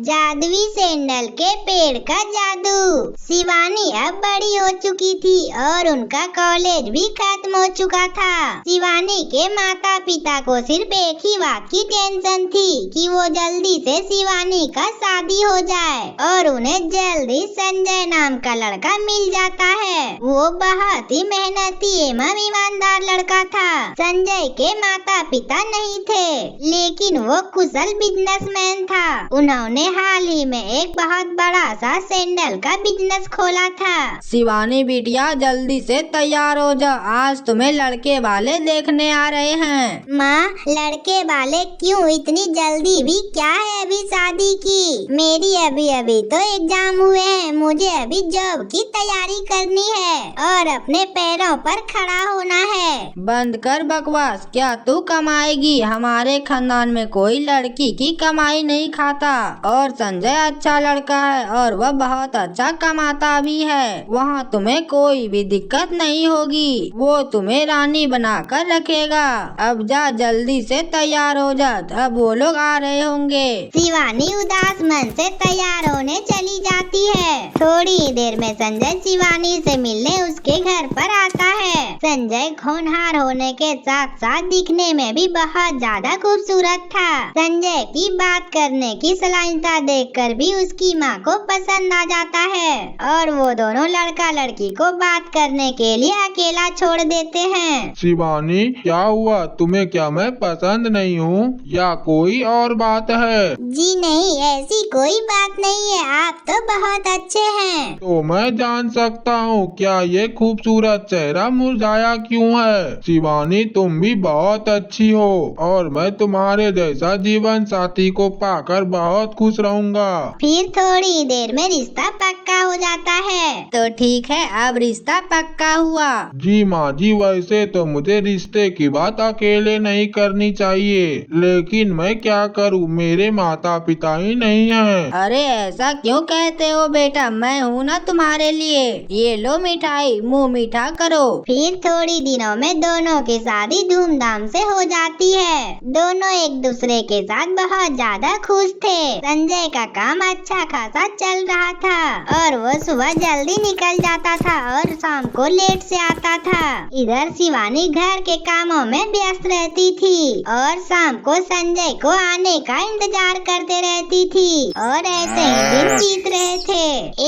जादुई सैंडल के पेड़ का जादू। शिवानी अब बड़ी हो चुकी थी और उनका कॉलेज भी खत्म हो चुका था। शिवानी के माता पिता को सिर्फ एक ही बात की टेंशन थी कि वो जल्दी से शिवानी का शादी हो जाए और उन्हें जल्दी संजय नाम का लड़का मिल जाता है। वो बहुत ही मेहनती एवं ईमानदार लड़का था। संजय के माता पिता नहीं थे, लेकिन वो कुशल बिजनेसमैन था। उन्होंने हाल ही में एक बहुत बड़ा सा सैंडल का बिजनेस खोला था। शिवानी बिटिया जल्दी से तैयार हो जा, आज तुम्हें लड़के वाले देखने आ रहे हैं। माँ, लड़के वाले क्यों? इतनी जल्दी भी क्या है अभी शादी की? मेरी अभी तो एग्जाम हुए हैं, मुझे अभी जॉब की तैयारी करनी है और अपने पैरों पर खड़ा होना है। बंद कर बकवास, क्या तू कमाएगी? हमारे खानदान में कोई लड़की की कमाई नहीं खाता और संजय अच्छा लड़का है और वह बहुत अच्छा कमाता भी है। वहाँ तुम्हें कोई भी दिक्कत नहीं होगी, वो तुम्हें रानी बनाकर रखेगा। अब जा जल्दी से तैयार हो जा, अब वो लोग आ रहे होंगे। शिवानी उदास मन से तैयार होने चली जाती है। थोड़ी ही देर में संजय शिवानी से मिलने उसके घर पर आता है। संजय होनहार होने के साथ साथ दिखने में भी बहुत ज्यादा खूबसूरत था। संजय की बात करने की सलाहियत देखकर भी उसकी माँ को पसंद आ जाता है और वो दोनों लड़का लड़की को बात करने के लिए अकेला छोड़ देते हैं। शिवानी, क्या हुआ? तुम्हें क्या मैं पसंद नहीं हूँ या कोई और बात है? जी नहीं, ऐसी कोई बात नहीं है, आप तो बहुत अच्छे हैं। तो मैं जान सकता हूँ क्या ये खूबसूरत चेहरा मुरझाया क्यों है? शिवानी, तुम भी बहुत अच्छी हो और मैं तुम्हारे जैसा जीवन साथी को पाकर बहुत खुश रहूँगा। फिर थोड़ी देर में रिश्ता पक्का हो जाता है। तो ठीक है, अब रिश्ता पक्का हुआ। जी माँ जी, वैसे तो मुझे रिश्ते की बात अकेले नहीं करनी चाहिए, लेकिन मैं क्या करूँ, मेरे माता पिता ही नहीं हैं। अरे ऐसा क्यों कहते हो बेटा, मैं हूँ ना तुम्हारे लिए। ये लो मिठाई, मुँह मीठा करो। फिर थोड़ी दिनों में दोनों की शादी धूमधाम से हो जाती है। दोनों एक दूसरे के साथ बहुत ज्यादा खुश थे। संजय का काम अच्छा खासा चल रहा था और वो सुबह जल्दी निकल जाता था और शाम को लेट से आता था। इधर शिवानी घर के कामों में व्यस्त रहती थी और शाम को संजय को आने का इंतजार करते रहती थी और ऐसे ही दिन बीत रहे थे।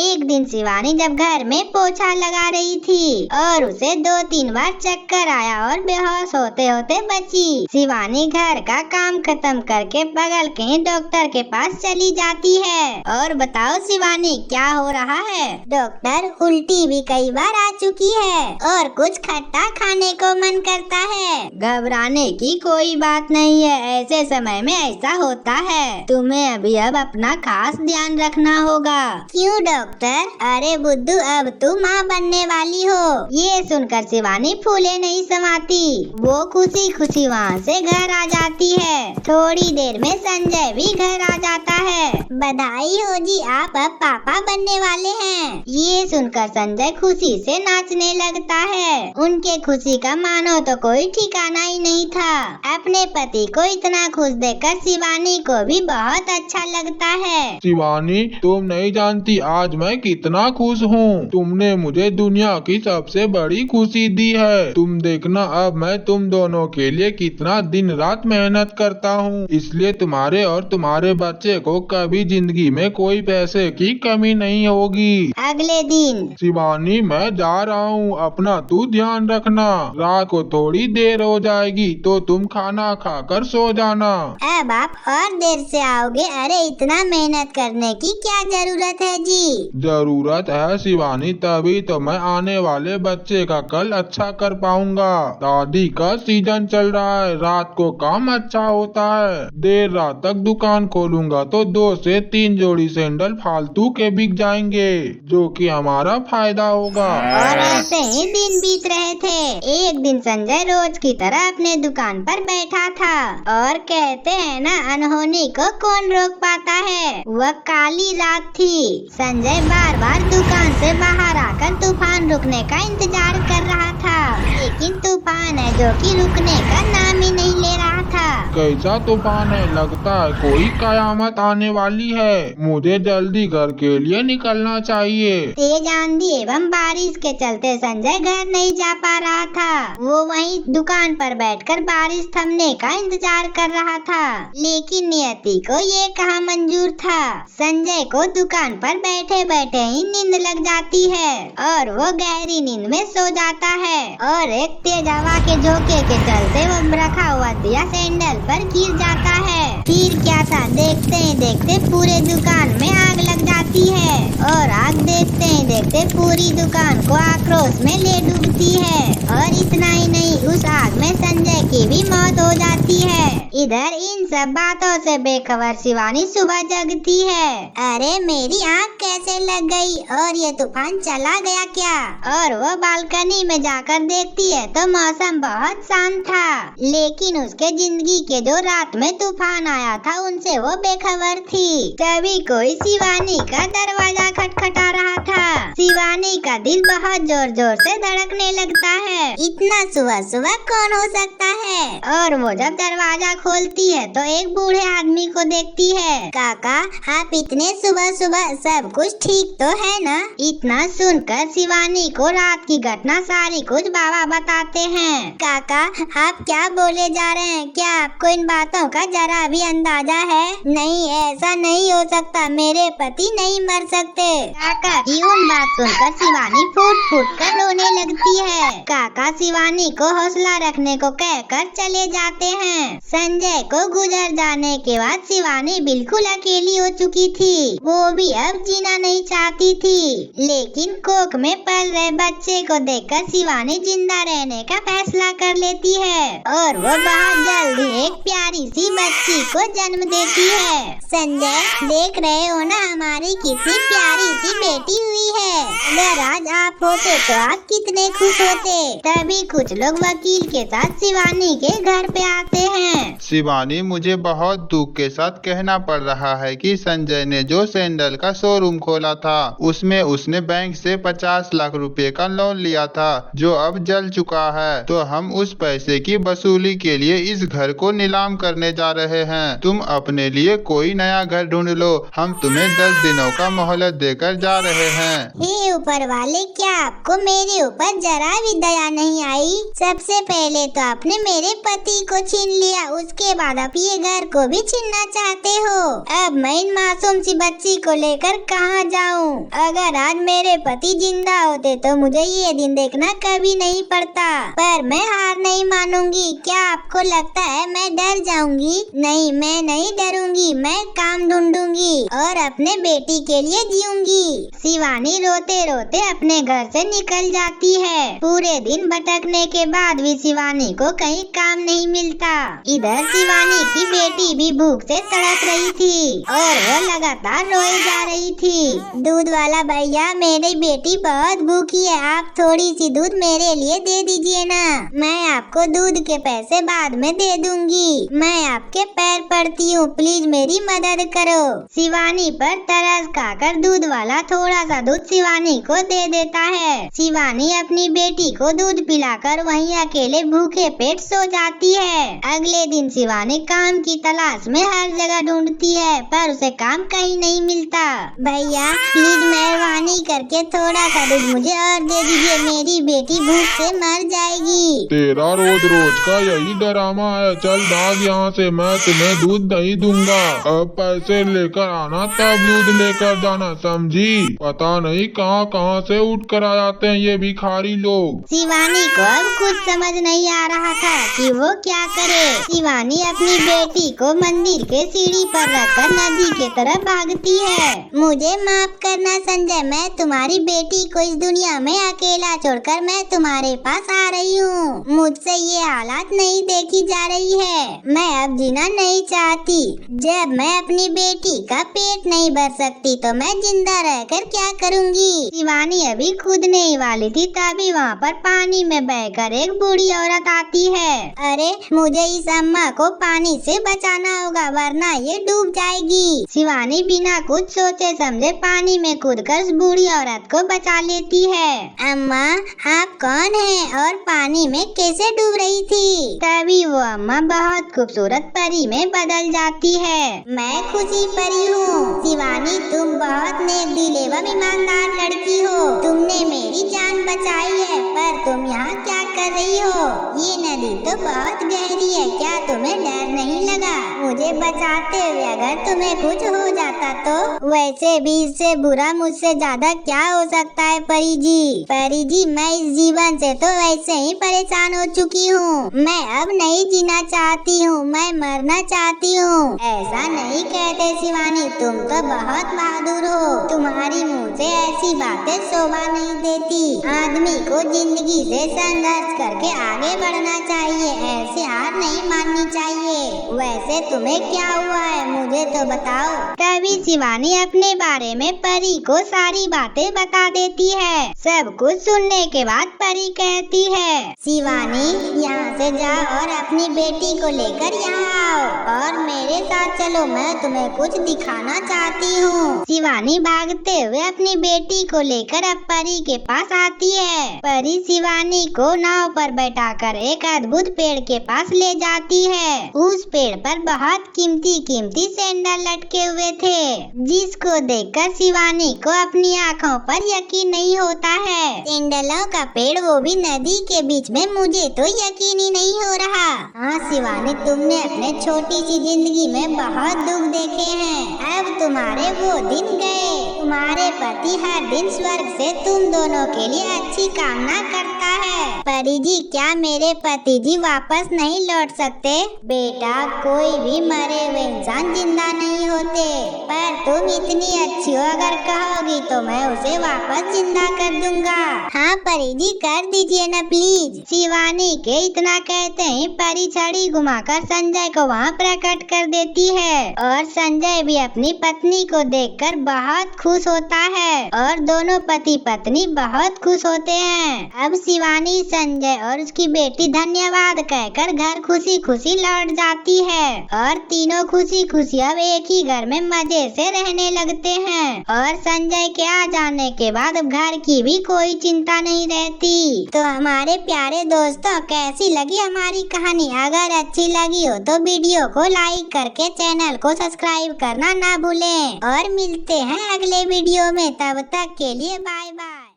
एक दिन शिवानी जब घर में पोछा लगा रही थी और उसे 2-3 बार चक्कर आया और बेहोश होते होते बची। शिवानी घर का काम खत्म करके बगल के ही डॉक्टर के पास चली जाती है। और बताओ शिवानी, क्या हो रहा है? डॉक्टर, उल्टी भी कई बार आ चुकी है और कुछ खट्टा खाने को मन करता है। घबराने की कोई बात नहीं है, ऐसे समय में ऐसा होता है। तुम्हें अभी अब अपना खास ध्यान रखना होगा। क्यों डॉक्टर? अरे बुद्धू, अब तू माँ बनने वाली हो। ये सुनकर शिवानी फूले नहीं समाती। वो खुशी खुशी वहाँ से घर आ जाती है। थोड़ी देर में संजय भी घर आ जाता है। बधाई हो जी, आप अब पापा बनने वाले हैं। ये सुनकर संजय खुशी से नाचने लगता है। उनके खुशी का मानो तो कोई ठिकाना ही नहीं था। अपने पति को इतना खुश देखकर शिवानी को भी बहुत अच्छा लगता है। शिवानी, तुम नहीं जानती आज मैं कितना खुश हूँ। तुमने मुझे दुनिया की सबसे बड़ी खुशी दी है। तुम देखना अब मैं तुम दोनों के लिए कितना दिन रात मेहनत करता हूँ, इसलिए तुम्हारे और तुम्हारे बच्चे को कभी जिंदगी में कोई पैसे की कमी नहीं होगी। अगले दिन शिवानी, मैं जा रहा हूँ, अपना तू ध्यान रखना। रात को थोड़ी देर हो जाएगी तो तुम खाना खाकर सो जाना। अब आप और देर से आओगे? अरे इतना मेहनत करने की क्या जरूरत है जी? जरूरत है शिवानी, तभी तो मैं आने वाले बच्चे का कल अच्छा कर पाऊंगा। शादी का सीजन चल रहा है, रात को काम अच्छा होता है। देर रात तक दुकान खोलूंगा तो 2 से 3 जोड़ी सैंडल फालतू के बिक जाएंगे, जो कि हमारा फायदा होगा। और ऐसे ही दिन बीत रहे थे। एक दिन संजय रोज की तरह अपने दुकान पर बैठा था और कहते हैं ना, अनहोनी को कौन रोक पाता है। वह काली रात थी। संजय बार बार दुकान से बाहर आकर तूफान रुकने का इंतजार कर रहा था, लेकिन तूफान है जो कि रुकने का नाम ही नहीं ले रहा था। कैसा तूफान है, लगता है कोई कयामत आने वाली है। मुझे जल्दी घर के लिए निकलना चाहिए। तेज आंधी एवं बारिश के चलते संजय घर नहीं जा पा रहा था। वो वहीं दुकान पर बैठकर बारिश थमने का इंतजार कर रहा था, लेकिन नियति को ये कहाँ मंजूर था। संजय को दुकान पर बैठे बैठे ही नींद लग जाती है और वो गहरी नींद में सो जाता है और एक तेज हवा के झोंके के चलते वो रखा हुआ दिया सैंडल पर गिर जाता है। फिर क्या था, देखते ही देखते पूरे दुकान में आग लग जाती है और आग देखते ही देखते पूरी दुकान को आक्रोश में ले डूबती है। और इतना ही नहीं, उस आग में संजय की भी मौत हो जाती है। इधर इन सब बातों से बेखबर शिवानी सुबह जगती है। अरे मेरी आँख कैसे लग गई और ये तूफान चला गया क्या? और वो बालकनी में जाकर देखती है तो मौसम बहुत शांत था, लेकिन उसके जिंदगी के जो रात में तूफान आया था उनसे वो बेखबर थी। तभी कोई शिवानी का दरवाजा खटखटा रहा था। शिवानी का दिल बहुत जोर जोर से धड़कने लगता है। इतना सुबह सुबह कौन हो सकता है? और वो जब दरवाजा खोलती है तो एक बूढ़े आदमी को देखती है। काका, आप इतने सुबह सुबह, सब कुछ ठीक तो है ना? इतना सुनकर शिवानी को रात की घटना सारी कुछ बाबा बताते हैं। काका, आप क्या बोले जा रहे हैं? क्या आपको इन बातों का जरा भी अंदाजा है? नहीं, ऐसा नहीं हो सकता, मेरे पति नहीं मर सकते। काका की उन बात सुनकर शिवानी फूट फूट कर रोने लगती है। काका शिवानी को हौसला रखने को कहकर चले जाते हैं। संजय को गुजर जाने के बाद शिवानी बिल्कुल अकेली हो चुकी थी। वो भी अब जीना नहीं चाहती थी, लेकिन कोख में पल रहे बच्चे को देखकर शिवानी जिंदा रहने का फैसला कर लेती है और वो बहुत जल्दी एक प्यारी सी बच्ची को जन्म देती है। संजय, देख रहे हो ना, हमारी कितनी प्यारी सी बेटी हुई है। अगर आज आप होते तो आप कितने खुश होते। तभी कुछ लोग वकील के साथ शिवानी के घर पे आते हैं। शिवानी, मुझे बहुत दुख के साथ कहना पड़ रहा है कि संजय ने जो सैंडल का शोरूम खोला था उसमें उसने बैंक से 50 लाख रुपए का लोन लिया था जो अब जल चुका है। तो हम उस पैसे की वसूली के लिए इस घर को नीलाम करने जा रहे हैं। तुम अपने लिए कोई नया घर ढूंढ लो, हम तुम्हें 10 दिनों का मोहलत देकर जा रहे हैं। हे ऊपर वाले, क्या आपको मेरे ऊपर जरा भी दया नहीं आई? सबसे पहले तो आपने मेरे पति को छीन लिया, उसके बाद आप ये घर को भी छीनना चाहते हो। अब मैं इन मासूम सी बच्ची को लेकर कहाँ जाऊँ? अगर आज मेरे पति जिंदा होते तो मुझे ये दिन देखना कभी नहीं पड़ता, पर मैं हार नहीं मानूंगी। क्या आपको लगता है मैं डर जाऊंगी? नहीं, मैं नहीं डरूंगी, मैं काम ढूंढूंगी और अपने बेटी के लिए जीऊंगी। शिवानी रोते रोते अपने घर से निकल जाती है। पूरे दिन भटकने के बाद भी शिवानी को कहीं काम नहीं मिलता। इधर शिवानी की बेटी भी भूख से तड़प रही थी और वो लगातार रोए जा रही थी। दूध वाला भैया, मेरी बेटी बहुत भूखी है, आप थोड़ी सी दूध मेरे लिए दे दीजिए ना। मैं आपको दूध के पैसे बाद में दे दूंगी। मैं आपके पैर पड़ती हूँ, प्लीज मेरी मदद करो। शिवानी पर तरस खाकर दूध वाला थोड़ा सा दूध शिवानी को दे देता है। शिवानी अपनी बेटी को दूध पिलाकर वहीं अकेले भूखे पेट सो जाती है। अगले दिन शिवानी काम की तलाश में हर जगह ढूंढती है, पर उसे काम कहीं नहीं मिलता। भैया, प्लीज मेहरबानी करके थोड़ा सा दूध मुझे और दे दीजिए, मेरी बेटी भूख से मर जाएगी। तेरा रोज रोज का यही ड्रामा है, चल भाग यहाँ से, मैं तुम्हें दूध नहीं दूंगा। अब पैसे लेकर आना तब दूध लेकर जाना, समझी? पता नहीं कहाँ कहाँ से उठ कर आ जाते हैं ये भिखारी लोग। शिवानी को अब कुछ समझ नहीं आ रहा था कि वो क्या करे। शिवानी अपनी बेटी को मंदिर के सीढ़ी पर रखकर नदी के तरफ भागती है। मुझे माफ करना संजय, मैं तुम्हारी बेटी को इस दुनिया में अकेला छोड़कर मैं तुम्हारे पास आ रही हूँ। मुझसे ये हालात नहीं देखी जा रही है, मैं अब जीना नहीं चाहती। जब मैं अपनी बेटी का पेट नहीं भर सकती तो मैं जिंदा रहकर क्या करूँ? करूँगी। शिवानी अभी कूदने ही वाली थी, तभी वहाँ पर पानी में बहकर एक बूढ़ी औरत आती है। अरे मुझे इस अम्मा को पानी से बचाना होगा, वरना ये डूब जाएगी। शिवानी बिना कुछ सोचे समझे पानी में कूदकर उस बूढ़ी औरत को बचा लेती है। अम्मा आप कौन हैं और पानी में कैसे डूब रही थी? तभी वो अम्मा बहुत खूबसूरत परी में बदल जाती है। मैं खुशी परी हूँ। शिवानी तुम बहुत नेक दिल एवं ईमानदार लड़की हो, तुमने मेरी जान बचाई है, पर तुम यहाँ क्या कर रही हो? ये नदी तो बहुत गहरी है, क्या तुम्हें डर नहीं लगा? मुझे बचाते हुए अगर तुम्हें कुछ हो जाता तो? वैसे भी इससे बुरा मुझसे ज्यादा क्या हो सकता है परी जी? परी जी मैं इस जीवन से तो वैसे ही परेशान हो चुकी हूँ। मैं अब नहीं जीना चाहती हूँ, मैं मरना चाहती हूँ। ऐसा नहीं कहते शिवानी, तुम तो बहुत बहादुर हो। तुम्हारी मुँह से ऐसी बातें शोभा नहीं देती। आदमी को जिंदगी से संघर्ष करके आगे बढ़ना चाहिए, ऐसे हार नहीं माननी चाहिए। वैसे तुम्हें क्या हुआ है मुझे तो बताओ। तभी शिवानी अपने बारे में परी को सारी बातें बता देती है। सब कुछ सुनने के बाद परी कहती है, शिवानी यहाँ से जाओ और अपनी बेटी को लेकर यहाँ आओ और मेरे साथ चलो, मैं तुम्हें कुछ दिखाना चाहती हूँ। शिवानी भागते हुए अपनी बेटी को लेकर अब परी के पास आती है। परी शिवानी को नाव पर बैठाकर एक अद्भुत पेड़ के पास ले जाती है। उस पेड़ पर बहुत कीमती कीमती सैंडल लटके हुए थे, जिसको देखकर शिवानी को अपनी आँखों पर यकीन नहीं होता है। सैंडलों का पेड़, वो भी नदी के बीच में, मुझे तो यकीन ही नहीं हो रहा। हाँ शिवानी, तुमने अपने छोटी सी जिंदगी में बहुत दुख देखे हैं, अब तुम्हारे वो दिन गए। तुम्हारे पति हर दिन स्वर्ग से तुम दोनों के लिए अच्छी कामना करता है। परी जी क्या मेरे पति जी वापस नहीं लौट सकते? बेटा कोई भी मरे हुए इंसान जिंदा नहीं होते, पर तुम इतनी अच्छी हो, अगर कहोगी तो मैं उसे वापस जिंदा कर दूंगा। हाँ परी जी कर दीजिए ना प्लीज। शिवानी के इतना कहते ही परी छड़ी घुमाकर संजय को वहाँ प्रकट कर देती है और संजय भी अपनी पत्नी को देखकर बहुत खुश होता है और दोनों पति पत्नी बहुत खुश होते हैं। अब शिवानी, संजय और उसकी बेटी धन्यवाद कहकर घर खुशी खुशी लौट जाती है और तीनों खुशी खुशी अब एक ही घर में मजे से रहने लगते हैं और संजय के आ जाने के बाद अब घर की भी कोई चिंता नहीं रहती। तो हमारे प्यारे दोस्तों कैसी लगी हमारी कहानी? अगर अच्छी लगी हो तो वीडियो को लाइक करके चैनल को सब्सक्राइब करना ना भूलें और मिलते हैं अगले वीडियो में। तब तक के लिए बाय बाय।